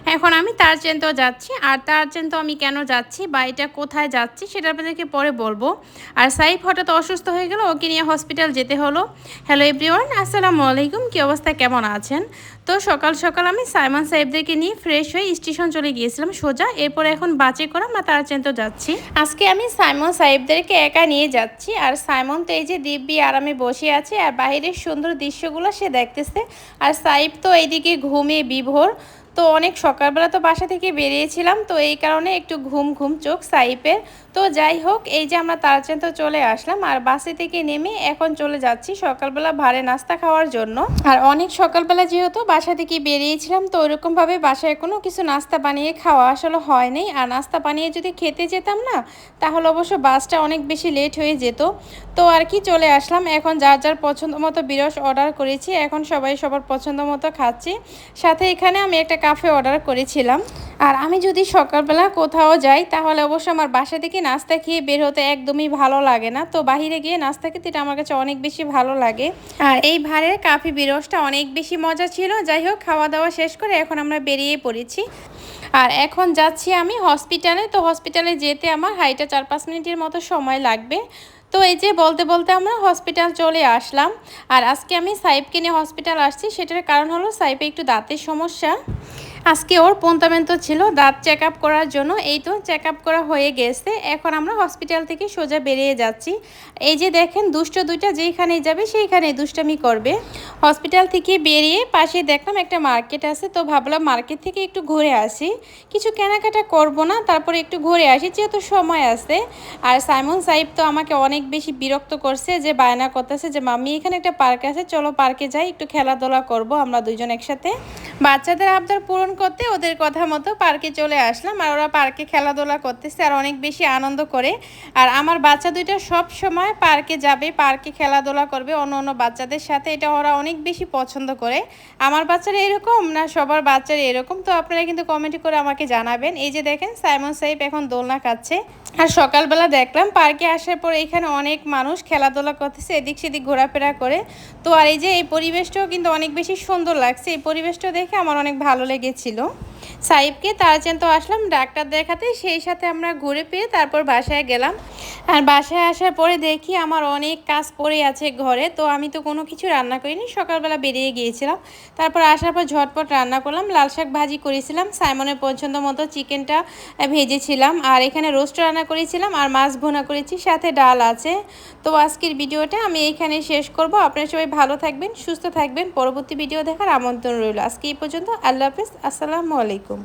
এখন আমি তারচেনতেও যাচ্ছি। আর তারচেনতেও আমি কেন যাচ্ছি বা এটা কোথায় যাচ্ছি সেটা আপনাদেরকে পরে বলবো। আর সাইফ হঠাৎ অসুস্থ হয়ে গেল, ওকে নিয়ে হসপিটাল যেতে হলো। হ্যালো এভরিওয়ান, আসসালামু আলাইকুম। কী অবস্থা, কেমন আছেন? তো সকাল সকাল আমি সাইমন সাহেবদেরকে নিয়ে ফ্রেশ হয়ে স্টেশন চলে গিয়েছিলাম সোজা। এরপর এখন বাসে করে আমরা তারচেনতেও যাচ্ছি। আজকে আমি সাইমন সাহেবদেরকে একা নিয়ে যাচ্ছি। আর সাইমন তো এই যে দিব্যি আরামে বসে আছে আর বাইরের সুন্দর দৃশ্যগুলো সে দেখতেছে। আর সাইফ তো এইদিকে ঘুমিয়ে বিভোর। তো অনেক সকালবেলা তো বাসা থেকে বেরিয়েছিলাম, তো এই কারণে একটু ঘুম ঘুম চোখ সাইফের। তো যাই হোক, এই যে আমরা তারচেনতে চলে আসলাম আর বাসে থেকে নেমে এখন চলে যাচ্ছি সকালবেলা ভারে নাস্তা খাওয়ার জন্য। আর অনেক সকালবেলা যেহেতু বাসা থেকে বেরিয়েছিলাম, তো ওইরকমভাবে বাসায় কোনো কিছু নাস্তা বানিয়ে খাওয়া আসলে হয়নি। আর নাস্তা বানিয়ে যদি খেতে যেতাম না, তাহলে অবশ্য বাসটা অনেক বেশি লেট হয়ে যেত। তো আর কি চলে আসলাম, এখন যার যার পছন্দ মতো বিরস অর্ডার করেছি। এখন সবাই সবার পছন্দ মতো খাচ্ছি। সাথে এখানে আমি একটা কাফে অর্ডার করেছিলাম। আর আমি যদি সকালবেলা কোথাও যাই, তাহলে অবশ্য আমার বাসা থেকে নাস্তা খেয়ে বের হতে একদমই ভালো লাগে না। তো বাহিরে গিয়ে নাস্তা খেতে এটা আমার কাছে অনেক বেশি ভালো লাগে। আর এই ভারের কাফি বিরসটা অনেক বেশি মজা ছিল। যাই হোক, খাওয়া দাওয়া শেষ করে এখন আমরা বেরিয়ে পড়েছি। আর এখন যাচ্ছি আমি হসপিটালে। তো হসপিটালে যেতে আমার হাইটা 4-5 মিনিটের মতো সময় লাগবে। তো এই যে বলতে বলতে আমরা হসপিটাল চলে আসলাম। আর আজকে আমি সাইফকে নিয়ে হসপিটাল আসছি, সেটার কারণ হলো সাইফে একটু দাঁতের সমস্যা। আজকে ওর পন্তামেন্ত ছিল দাঁত চেক আপ করার জন্য। এই তো চেক আপ করা হয়ে গেছে, এখন আমরা হসপিটাল থেকে সোজা বেরিয়ে যাচ্ছি। এই যে দেখেন, দুষ্ট দুইটা যেইখানেই যাবে সেইখানেই দুষ্টামি করবে। হসপিটাল থেকে বেরিয়ে পাশে দেখলাম একটা মার্কেট আছে, তো ভাবলাম মার্কেট থেকে একটু ঘুরে আসি। কিছু কেনাকাটা করব না, তারপরে একটু ঘুরে আসি যেহেতু সময় আছে। আর সাইমন সাহেব তো আমাকে অনেক বেশি বিরক্ত করছে, যে বায়না করতেছে যে মাম্মি এখানে একটা পার্ক আছে, চলো পার্কে যাই, একটু খেলাধুলা করব আমরা দুইজন একসাথে। বাচ্চাদের আবদার পূরণ করতে ওদের কথা মতো পার্কে চলে আসলাম। আর ওরা পার্কে খেলাধুলা করতেছে আর অনেক বেশি আনন্দ করে। আর আমার বাচ্চা দুইটা সব সময় পার্কে যাবে, পার্কে খেলাধুলা করবে অন্য অন্য বাচ্চাদের সাথে, এটা ওরা অনেক বেশি পছন্দ করে। আমার বাচ্চারা এরকম না সবার বাচ্চারা এরকম? তো আপনারা কিন্তু কমেন্ট করে আমাকে জানাবেন। এই যে দেখেন, সাইমন সাহেব এখন দোলনা খাচ্ছে। আর সকালবেলা দেখলাম পার্কে আসার পর এখানে অনেক মানুষ খেলাধুলা করতেছে, এদিক সেদিক ঘোরাফেরা করে। তো আর এই যে এই পরিবেশটাও কিন্তু অনেক বেশি সুন্দর লাগছে। এই পরিবেশটা দেখে আমার অনেক ভালো লেগেছিল। সাইফকে তারচেনতে আসলাম ডাক্তার দেখাতে, সেই সাথে আমরা ঘুরে পেয়ে তারপর বাসায় গেলাম। আর বাসায় আসার পরে দেখি আমার অনেক কাজ পড়ে আছে ঘরে। তো আমি তো কোনো কিছু রান্না করিনি, সকালবেলা বেরিয়ে গিয়েছিলাম। তারপর আসার পর ঝটপট রান্না করলাম, লাল শাক ভাজি করেছিলাম, সাইমনের পছন্দ মতো চিকেনটা ভেজেছিলাম। আর এখানে রোস্ট রান্না করেছিলাম আর মাছ ভুনা করেছি, সাথে ডাল আছে। তো আজকের ভিডিওটা আমি এইখানে শেষ করব। আপনারা সবাই ভালো থাকবেন, সুস্থ থাকবেন। পরবর্তী ভিডিও দেখার আমন্ত্রণ রইল। আজকে এই পর্যন্ত। আল্লাহ হাফেজ, আসসালামু আলাইকুম।